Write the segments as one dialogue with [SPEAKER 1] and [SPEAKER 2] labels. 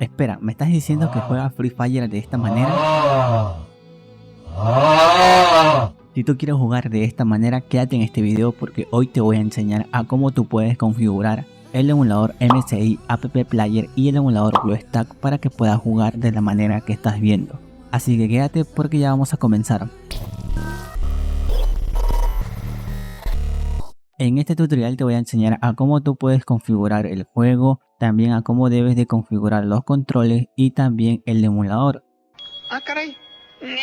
[SPEAKER 1] Espera, ¿me estás diciendo que juegas Free Fire de esta manera? Si tú quieres jugar de esta manera, quédate en este video porque hoy te voy a enseñar a cómo tú puedes configurar el emulador MSI App Player y el emulador BlueStack para que puedas jugar de la manera que estás viendo. Así que quédate porque ya vamos a comenzar. En este tutorial te voy a enseñar a cómo tú puedes configurar el juego, también a cómo debes de configurar los controles y también el emulador.
[SPEAKER 2] Ah, caray,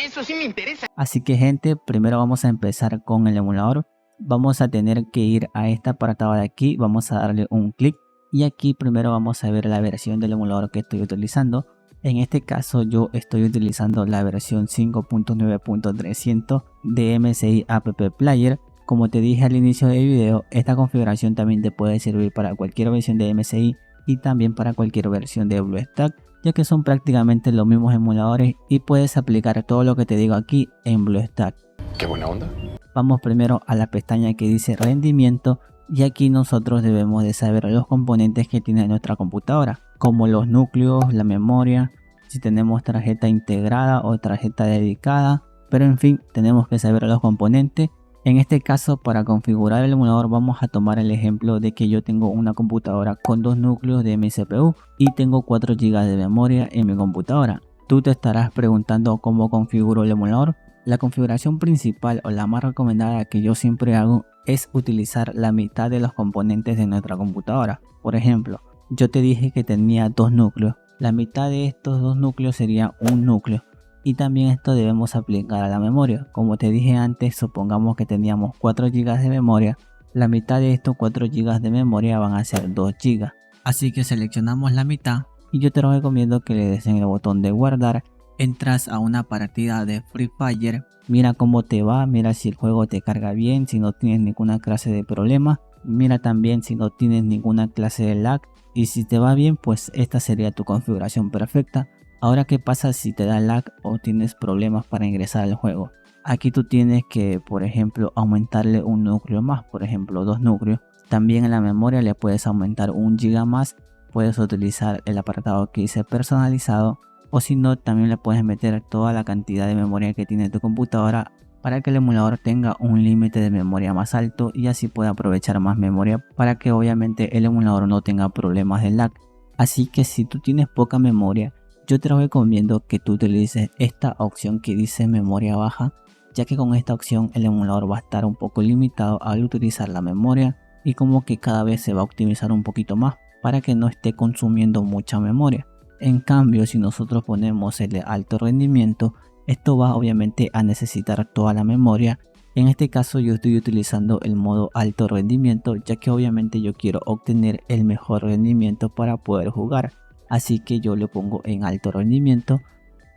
[SPEAKER 2] eso sí me interesa.
[SPEAKER 1] Así que gente, primero vamos a empezar con el emulador. Vamos a tener que ir a esta apartado de aquí, vamos a darle un clic y aquí primero vamos a ver la versión del emulador que estoy utilizando. En este caso yo estoy utilizando la versión 5.9.300 de MSI App Player. Como te dije al inicio del video, esta configuración también te puede servir para cualquier versión de MSI y también para cualquier versión de BlueStack, ya que son prácticamente los mismos emuladores y puedes aplicar todo lo que te digo aquí en BlueStack.
[SPEAKER 2] Qué buena onda.
[SPEAKER 1] Vamos primero a la pestaña que dice rendimiento y aquí nosotros debemos de saber los componentes que tiene nuestra computadora, como los núcleos, la memoria, si tenemos tarjeta integrada o tarjeta dedicada, pero en fin, tenemos que saber los componentes. En este caso, para configurar el emulador vamos a tomar el ejemplo de que yo tengo una computadora con dos núcleos de mi CPU y tengo 4 GB de memoria en mi computadora. Tú te estarás preguntando cómo configuro el emulador. La configuración principal o la más recomendada que yo siempre hago es utilizar la mitad de los componentes de nuestra computadora. Por ejemplo, yo te dije que tenía dos núcleos. La mitad de estos dos núcleos sería un núcleo. Y también esto debemos aplicar a la memoria. Como te dije antes, supongamos que teníamos 4 GB de memoria. La mitad de estos 4 GB de memoria van a ser 2 GB. Así que seleccionamos la mitad y yo te recomiendo que le des en el botón de guardar. Entras a una partida de Free Fire, mira cómo te va, mira si el juego te carga bien, si no tienes ninguna clase de problema. Mira también si no tienes ninguna clase de lag y si te va bien, pues esta sería tu configuración perfecta. Ahora, ¿qué pasa si te da lag o tienes problemas para ingresar al juego? Aquí tú tienes que, por ejemplo, aumentarle un núcleo más, por ejemplo, 2 núcleos. También en la memoria le puedes aumentar 1 GB más. Puedes utilizar el apartado que dice personalizado, o si no, también le puedes meter toda la cantidad de memoria que tiene tu computadora para que el emulador tenga un límite de memoria más alto y así pueda aprovechar más memoria para que obviamente el emulador no tenga problemas de lag. Así que si tú tienes poca memoria, yo te recomiendo que tú utilices esta opción que dice memoria baja, ya que con esta opción el emulador va a estar un poco limitado al utilizar la memoria y como que cada vez se va a optimizar un poquito más para que no esté consumiendo mucha memoria. En cambio, si nosotros ponemos el de alto rendimiento, esto va obviamente a necesitar toda la memoria. En este caso yo estoy utilizando el modo alto rendimiento, ya que obviamente yo quiero obtener el mejor rendimiento para poder jugar. Así que yo le pongo en alto rendimiento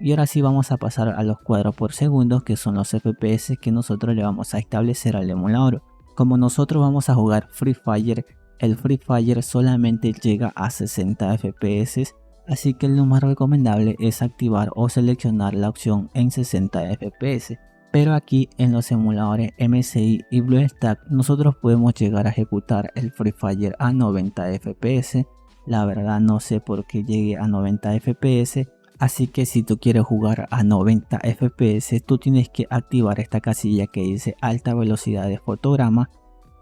[SPEAKER 1] y ahora sí vamos a pasar a los cuadros por segundo, que son los FPS que nosotros le vamos a establecer al emulador. Como nosotros vamos a jugar Free Fire, el Free Fire solamente llega a 60 FPS, así que lo más recomendable es activar o seleccionar la opción en 60 FPS. Pero aquí en los emuladores MSI y BlueStack nosotros podemos llegar a ejecutar el Free Fire a 90 FPS. La verdad no sé por qué llegue a 90 FPS, así que si tú quieres jugar a 90 FPS tú tienes que activar esta casilla que dice alta velocidad de fotograma.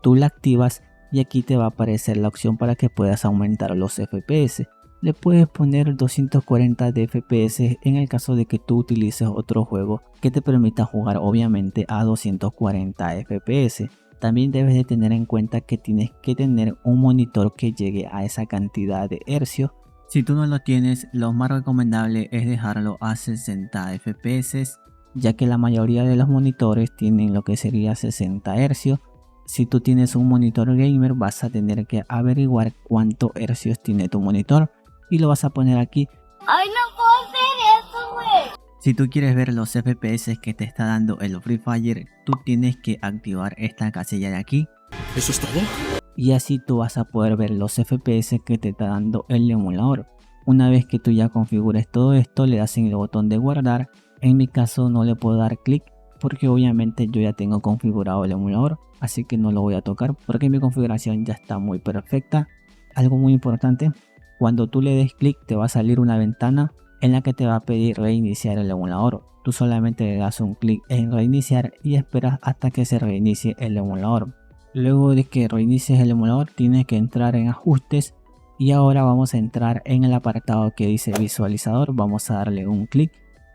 [SPEAKER 1] Tú la activas y aquí te va a aparecer la opción para que puedas aumentar los FPS. Le puedes poner 240 de FPS en el caso de que tú utilices otro juego que te permita jugar obviamente a 240 FPS. También debes de tener en cuenta que tienes que tener un monitor que llegue a esa cantidad de hercios. Si tú no lo tienes, lo más recomendable es dejarlo a 60 FPS, ya que la mayoría de los monitores tienen lo que sería 60 hercios. Si tú tienes un monitor gamer vas a tener que averiguar cuántos hercios tiene tu monitor y lo vas a poner aquí.
[SPEAKER 3] ¡Ay, no puedo hacer eso, güey!
[SPEAKER 1] Si tú quieres ver los FPS que te está dando el Free Fire, tú tienes que activar esta casilla de aquí.
[SPEAKER 2] ¿Eso es todo?
[SPEAKER 1] Y así tú vas a poder ver los FPS que te está dando el emulador. Una vez que tú ya configures todo esto, le das en el botón de guardar. En mi caso no le puedo dar clic porque obviamente yo ya tengo configurado el emulador, así que no lo voy a tocar porque mi configuración ya está muy perfecta. Algo muy importante, Cuando tú le des clic te va a salir una ventana en la que te va a pedir reiniciar el emulador. Tú solamente le das un clic en reiniciar y esperas hasta que se reinicie el emulador. Luego de que reinicies el emulador tienes que entrar en ajustes y ahora vamos a entrar en el apartado que dice visualizador. Vamos a darle un clic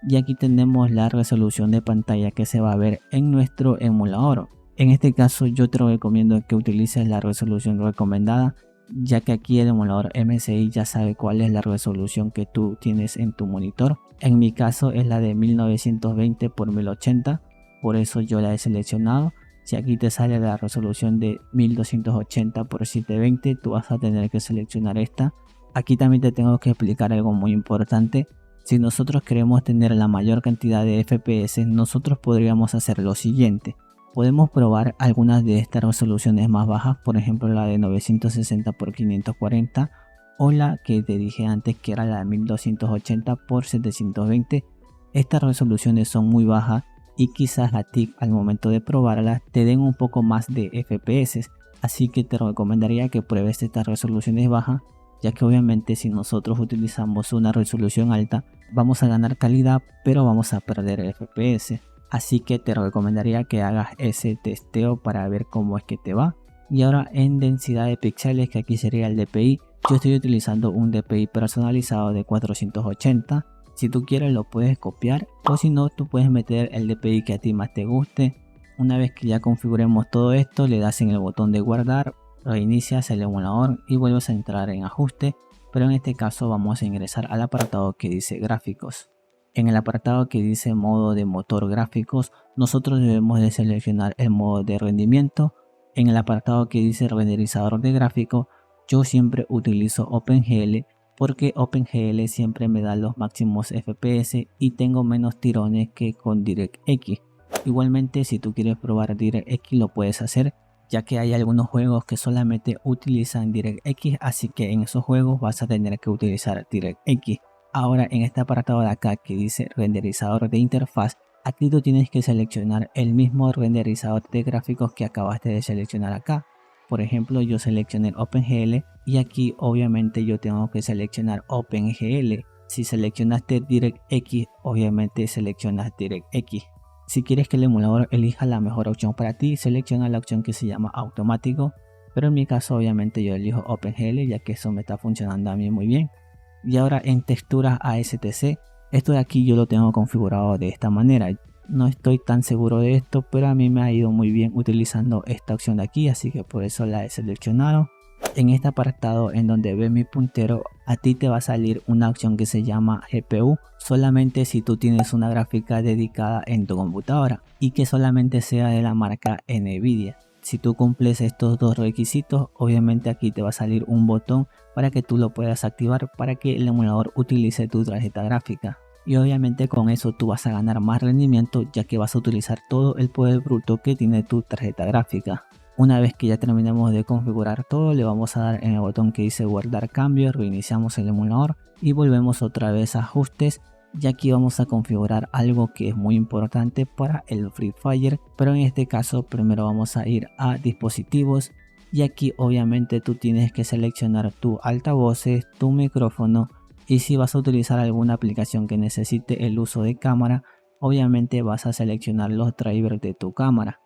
[SPEAKER 1] y aquí tenemos la resolución de pantalla que se va a ver en nuestro emulador. En este caso yo te recomiendo que utilices la resolución recomendada, ya que aquí el emulador MSI ya sabe cuál es la resolución que tú tienes en tu monitor. En mi caso es la de 1920 x 1080, por eso yo la he seleccionado. Si aquí te sale la resolución de 1280 x 720, tú vas a tener que seleccionar esta. Aquí también te tengo que explicar algo muy importante. Si nosotros queremos tener la mayor cantidad de FPS, nosotros podríamos hacer lo siguiente. Podemos probar algunas de estas resoluciones más bajas, por ejemplo la de 960 x 540 o la que te dije antes que era la de 1280 x 720. Estas resoluciones son muy bajas y quizás a ti al momento de probarlas te den un poco más de FPS, así que te recomendaría que pruebes estas resoluciones bajas, ya que obviamente si nosotros utilizamos una resolución alta vamos a ganar calidad pero vamos a perder FPS. Así que te recomendaría que hagas ese testeo para ver cómo es que te va. Y ahora en densidad de píxeles, que aquí sería el DPI, yo estoy utilizando un DPI personalizado de 480. Si tú quieres lo puedes copiar, o si no tú puedes meter el DPI que a ti más te guste. Una vez que ya configuremos todo esto, le das en el botón de guardar, reinicias el emulador y vuelves a entrar en ajuste, pero en este caso vamos a ingresar al apartado que dice gráficos. En el apartado que dice modo de motor gráficos, nosotros debemos de seleccionar el modo de rendimiento. En el apartado que dice renderizador de gráfico, yo siempre utilizo OpenGL porque OpenGL siempre me da los máximos FPS y tengo menos tirones que con DirectX. Igualmente si tú quieres probar DirectX lo puedes hacer, ya que hay algunos juegos que solamente utilizan DirectX, así que en esos juegos vas a tener que utilizar DirectX. Ahora en este apartado de acá que dice renderizador de interfaz, aquí tú tienes que seleccionar el mismo renderizador de gráficos que acabaste de seleccionar acá. Por ejemplo, yo seleccioné OpenGL y aquí obviamente yo tengo que seleccionar OpenGL. Si seleccionaste DirectX, obviamente seleccionas DirectX. Si quieres que el emulador elija la mejor opción para ti, selecciona la opción que se llama automático, pero en mi caso obviamente yo elijo OpenGL, ya que eso me está funcionando a mí muy bien. Y ahora en texturas ASTC, esto de aquí yo lo tengo configurado de esta manera. No estoy tan seguro de esto, pero a mí me ha ido muy bien utilizando esta opción de aquí, así que por eso la he seleccionado. En este apartado en donde ve mi puntero, a ti te va a salir una opción que se llama GPU, solamente si tú tienes una gráfica dedicada en tu computadora y que solamente sea de la marca Nvidia. Si tú cumples estos dos requisitos, obviamente aquí te va a salir un botón para que tú lo puedas activar para que el emulador utilice tu tarjeta gráfica. Y obviamente con eso tú vas a ganar más rendimiento, ya que vas a utilizar todo el poder bruto que tiene tu tarjeta gráfica. Una vez que ya terminemos de configurar todo, le vamos a dar en el botón que dice guardar cambios, reiniciamos el emulador y volvemos otra vez a ajustes. Y aquí vamos a configurar algo que es muy importante para el Free Fire, pero en este caso primero vamos a ir a dispositivos y aquí obviamente tú tienes que seleccionar tu altavoces, tu micrófono, y si vas a utilizar alguna aplicación que necesite el uso de cámara, obviamente vas a seleccionar los drivers de tu cámara.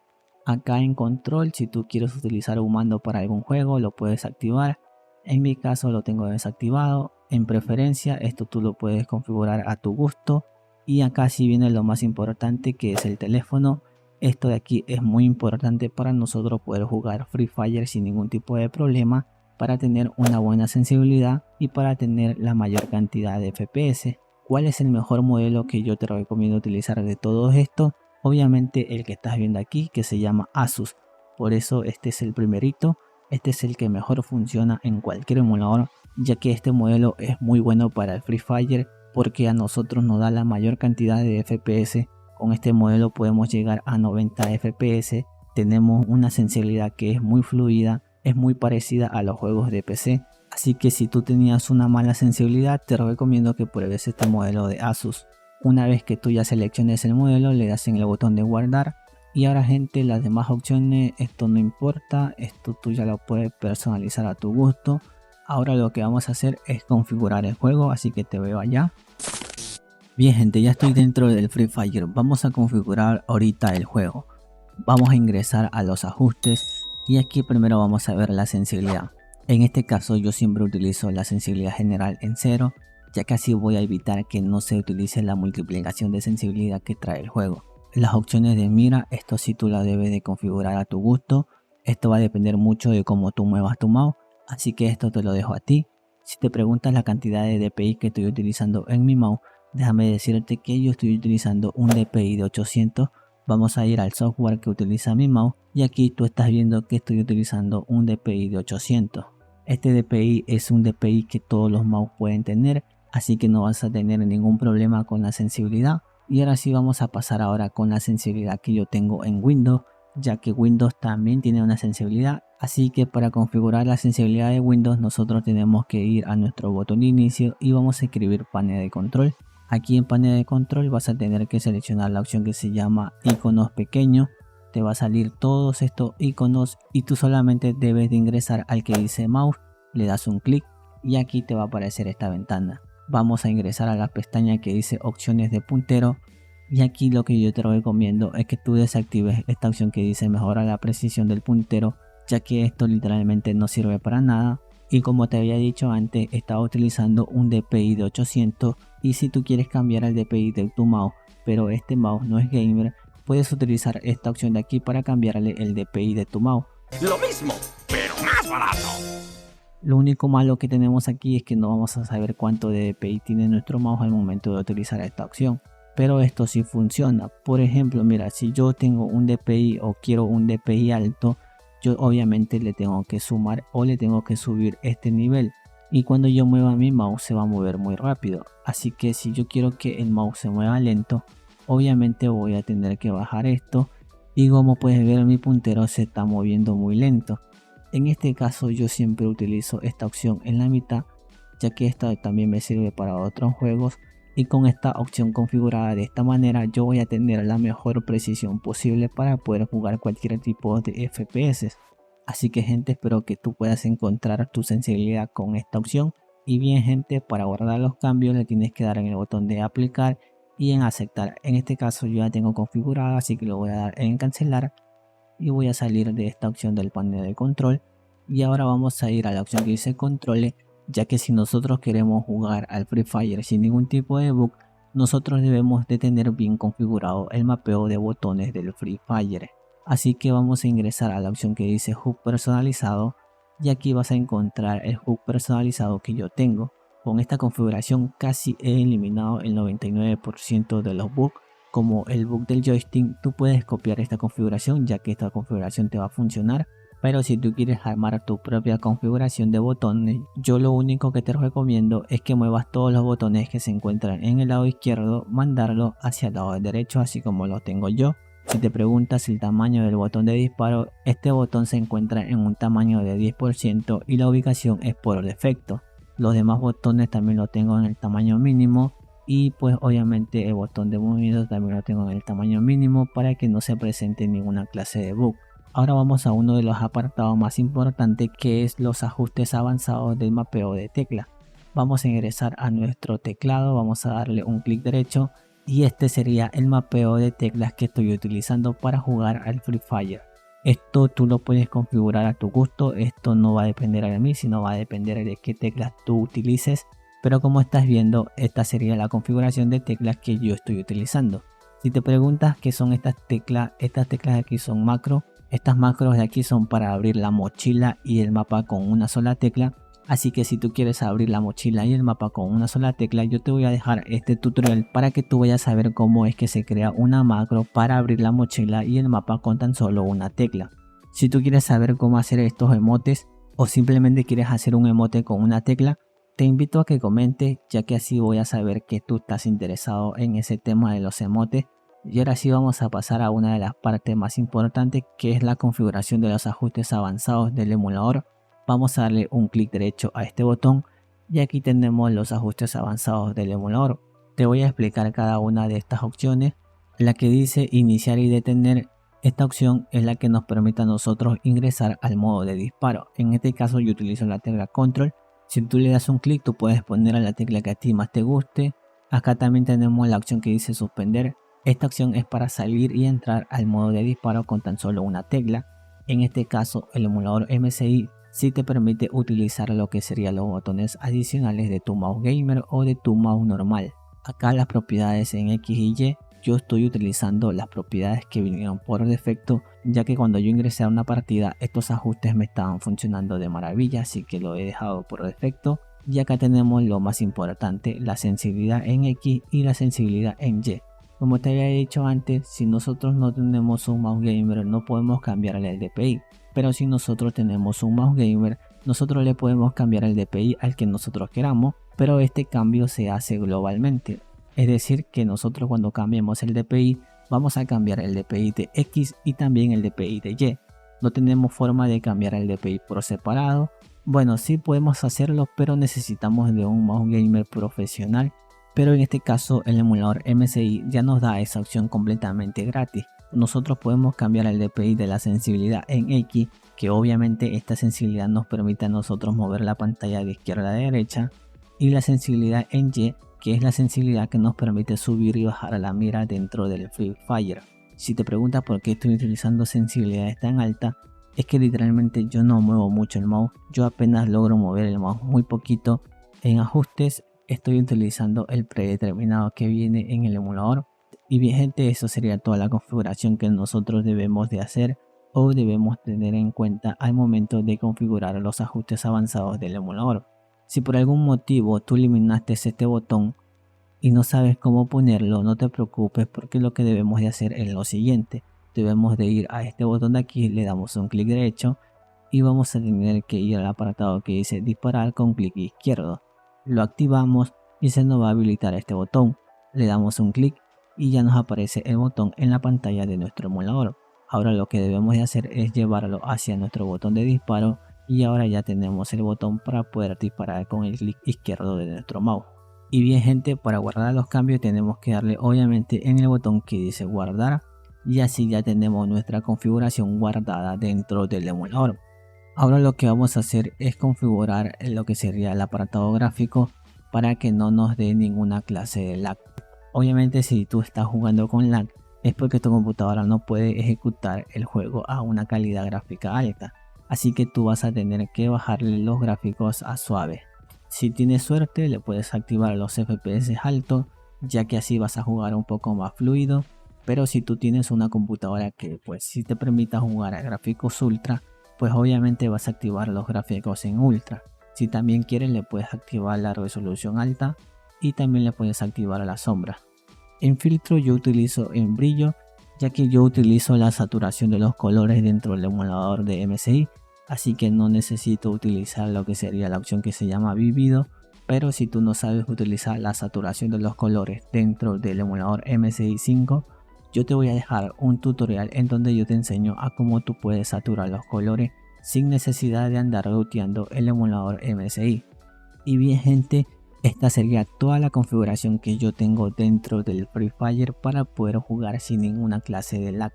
[SPEAKER 1] Acá en control, si tú quieres utilizar un mando para algún juego, lo puedes activar. En mi caso lo tengo desactivado. En preferencia, esto tú lo puedes configurar a tu gusto. Y acá sí viene lo más importante, que es el teléfono. Esto de aquí es muy importante para nosotros poder jugar Free Fire sin ningún tipo de problema, para tener una buena sensibilidad y para tener la mayor cantidad de FPS. ¿Cuál es el mejor modelo que yo te recomiendo utilizar de todo esto? Obviamente el que estás viendo aquí, que se llama Asus. Por eso este es el primerito. Este es el que mejor funciona en cualquier emulador, ya que este modelo es muy bueno para el Free Fire porque a nosotros nos da la mayor cantidad de FPS. Con este modelo podemos llegar a 90 FPS, tenemos una sensibilidad que es muy fluida, es muy parecida a los juegos de PC. Así que si tú tenías una mala sensibilidad, te recomiendo que pruebes este modelo de Asus. Una vez que tú ya selecciones el modelo, le das en el botón de guardar. Y ahora gente, las demás opciones, esto no importa, esto tú ya lo puedes personalizar a tu gusto. Ahora lo que vamos a hacer es configurar el juego, así que te veo allá. Bien gente, ya estoy dentro del Free Fire. Vamos a configurar ahorita el juego. Vamos a ingresar a los ajustes y aquí primero vamos a ver la sensibilidad. En este caso yo siempre utilizo la sensibilidad general en 0, ya que así voy a evitar que no se utilice la multiplicación de sensibilidad que trae el juego. Las opciones de mira, esto sí tú la debes de configurar a tu gusto. Esto va a depender mucho de cómo tú muevas tu mouse, así que esto te lo dejo a ti. Si te preguntas la cantidad de DPI que estoy utilizando en mi mouse, déjame decirte que yo estoy utilizando un DPI de 800. Vamos a ir al software que utiliza mi mouse y aquí tú estás viendo que estoy utilizando un DPI de 800. Este DPI es un DPI que todos los mouse pueden tener, así que no vas a tener ningún problema con la sensibilidad. Y ahora sí vamos a pasar ahora con la sensibilidad que yo tengo en Windows, ya que Windows también tiene una sensibilidad. Así que para configurar la sensibilidad de Windows nosotros tenemos que ir a nuestro botón de inicio y vamos a escribir panel de control. Aquí en panel de control vas a tener que seleccionar la opción que se llama iconos pequeños. Te va a salir todos estos iconos y tú solamente debes de ingresar al que dice mouse, le das un clic y aquí te va a aparecer esta ventana. Vamos a ingresar a la pestaña que dice opciones de puntero y aquí lo que yo te recomiendo es que tú desactives esta opción que dice mejora la precisión del puntero, ya que esto literalmente no sirve para nada. Y como te había dicho antes, estaba utilizando un DPI de 800 y si tú quieres cambiar el DPI de tu mouse, pero este mouse no es gamer, puedes utilizar esta opción de aquí para cambiarle el DPI de tu mouse.
[SPEAKER 2] Lo mismo, pero más barato.
[SPEAKER 1] Lo único malo que tenemos aquí es que no vamos a saber cuánto de DPI tiene nuestro mouse al momento de utilizar esta opción. Pero esto sí funciona. Por ejemplo, mira, si yo tengo un DPI o quiero un DPI alto, yo obviamente le tengo que sumar o le tengo que subir este nivel. Y cuando yo mueva mi mouse se va a mover muy rápido. Así que si yo quiero que el mouse se mueva lento, obviamente voy a tener que bajar esto. Y como puedes ver mi puntero se está moviendo muy lento. En este caso yo siempre utilizo esta opción en la mitad, ya que esta también me sirve para otros juegos. Y con esta opción configurada de esta manera yo voy a tener la mejor precisión posible para poder jugar cualquier tipo de FPS. Así que gente, espero que tú puedas encontrar tu sensibilidad con esta opción. Y bien gente, para guardar los cambios le tienes que dar en el botón de aplicar y en aceptar. En este caso yo ya tengo configurado, así que lo voy a dar en cancelar. Y voy a salir de esta opción del panel de control. Y ahora vamos a ir a la opción que dice controles, ya que si nosotros queremos jugar al Free Fire sin ningún tipo de bug, nosotros debemos de tener bien configurado el mapeo de botones del Free Fire. Así que vamos a ingresar a la opción que dice HUD personalizado y aquí vas a encontrar el HUD personalizado que yo tengo. Con esta configuración casi he eliminado el 99% de los bugs. Como el bug del joystick, tú puedes copiar esta configuración, ya que esta configuración te va a funcionar. Pero si tú quieres armar tu propia configuración de botones, yo lo único que te recomiendo es que muevas todos los botones que se encuentran en el lado izquierdo, mandarlos hacia el lado derecho, así como lo tengo yo. Si te preguntas el tamaño del botón de disparo, este botón se encuentra en un tamaño de 10% y la ubicación es por defecto. Los demás botones también lo tengo en el tamaño mínimo. Y pues obviamente el botón de movimiento también lo tengo en el tamaño mínimo para que no se presente ninguna clase de bug. Ahora vamos a uno de los apartados más importantes, que es los ajustes avanzados del mapeo de tecla. Vamos a ingresar a nuestro teclado, vamos a darle un clic derecho y este sería el mapeo de teclas que estoy utilizando para jugar al Free Fire. Esto tú lo puedes configurar a tu gusto, esto no va a depender de mí, sino va a depender de qué teclas tú utilices. Pero como estás viendo, esta sería la configuración de teclas que yo estoy utilizando. Si te preguntas qué son estas teclas de aquí son macro. Estas macros de aquí son para abrir la mochila y el mapa con una sola tecla. Así que si tú quieres abrir la mochila y el mapa con una sola tecla, yo te voy a dejar este tutorial para que tú vayas a ver cómo es que se crea una macro para abrir la mochila y el mapa con tan solo una tecla. Si tú quieres saber cómo hacer estos emotes o simplemente quieres hacer un emote con una tecla, te invito a que comentes, ya que así voy a saber que tú estás interesado en ese tema de los emotes. Y ahora sí vamos a pasar a una de las partes más importantes, que es la configuración de los ajustes avanzados del emulador. Vamos a darle un clic derecho a este botón y aquí tenemos los ajustes avanzados del emulador. Te voy a explicar cada una de estas opciones. La que dice iniciar y detener, esta opción es la que nos permite a nosotros ingresar al modo de disparo. En este caso yo utilizo la tecla control Si tú le das un clic, tú puedes poner a la tecla que a ti más te guste. Acá también tenemos la opción que dice suspender. Esta opción es para salir y entrar al modo de disparo con tan solo una tecla. En este caso, el emulador MSI sí te permite utilizar lo que serían los botones adicionales de tu mouse gamer o de tu mouse normal. Acá las propiedades en X y Y, yo estoy utilizando las propiedades que vinieron por defecto, ya que cuando yo ingresé a una partida estos ajustes me estaban funcionando de maravilla, así que lo he dejado por defecto. Y acá tenemos lo más importante, la sensibilidad en X y la sensibilidad en Y. Como te había dicho antes, si nosotros no tenemos un mouse gamer no podemos cambiarle el DPI, pero si nosotros tenemos un mouse gamer, nosotros le podemos cambiar el DPI al que nosotros queramos, pero este cambio se hace globalmente. Es decir, que nosotros cuando cambiemos el DPI, vamos a cambiar el DPI de X y también el DPI de Y. No tenemos forma de cambiar el DPI por separado. Bueno, sí podemos hacerlo, pero necesitamos de un mouse gamer profesional. Pero en este caso el emulador MSI ya nos da esa opción completamente gratis. Nosotros podemos cambiar el DPI de la sensibilidad en X, que obviamente esta sensibilidad nos permite a nosotros mover la pantalla de izquierda a derecha, y la sensibilidad en Y, que es la sensibilidad que nos permite subir y bajar a la mira dentro del Free Fire. Si te preguntas por qué estoy utilizando sensibilidades tan altas, es que literalmente yo no muevo mucho el mouse, yo apenas logro mover el mouse muy poquito. En ajustes estoy utilizando el predeterminado que viene en el emulador. Y bien gente, eso sería toda la configuración que nosotros debemos de hacer o debemos tener en cuenta al momento de configurar los ajustes avanzados del emulador. Si por algún motivo tú eliminaste este botón y no sabes cómo ponerlo, no te preocupes, porque lo que debemos de hacer es lo siguiente. Debemos de ir a este botón de aquí, le damos un clic derecho y vamos a tener que ir al apartado que dice disparar con clic izquierdo. Lo activamos y se nos va a habilitar este botón. Le damos un clic y ya nos aparece el botón en la pantalla de nuestro emulador. Ahora lo que debemos de hacer es llevarlo hacia nuestro botón de disparo y ahora ya tenemos el botón para poder disparar con el clic izquierdo de nuestro mouse. Y bien gente, para guardar los cambios tenemos que darle obviamente en el botón que dice guardar, y así ya tenemos nuestra configuración guardada dentro del emulador. Ahora lo que vamos a hacer es configurar lo que sería el apartado gráfico para que no nos dé ninguna clase de lag. Obviamente si tú estás jugando con lag es porque tu computadora no puede ejecutar el juego a una calidad gráfica alta, así que tú vas a tener que bajarle los gráficos a suave. Si tienes suerte le puedes activar los FPS altos, ya que así vas a jugar un poco más fluido, pero si tú tienes una computadora que pues sí te permita jugar a gráficos ultra, pues obviamente vas a activar los gráficos en ultra. Si también quieres le puedes activar la resolución alta y también le puedes activar la sombra. En filtro yo utilizo en brillo, ya que yo utilizo la saturación de los colores dentro del emulador de MSI, así que no necesito utilizar lo que sería la opción que se llama vívido. Pero si tú no sabes utilizar la saturación de los colores dentro del emulador MSI 5, yo te voy a dejar un tutorial en donde yo te enseño a cómo tú puedes saturar los colores sin necesidad de andar ruteando el emulador MSI. Y bien gente, esta sería toda la configuración que yo tengo dentro del Free Fire para poder jugar sin ninguna clase de lag.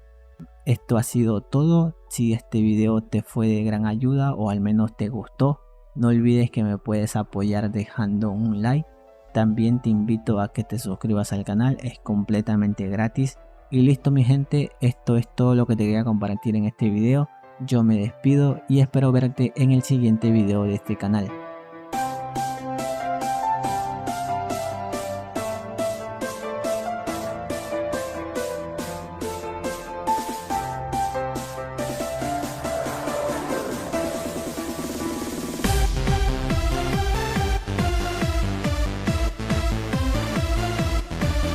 [SPEAKER 1] Esto ha sido todo. Si este video te fue de gran ayuda o al menos te gustó, no olvides que me puedes apoyar dejando un like. También te invito a que te suscribas al canal, es completamente gratis. Y listo mi gente, esto es todo lo que te quería compartir en este video. Yo me despido y espero verte en el siguiente video de este canal.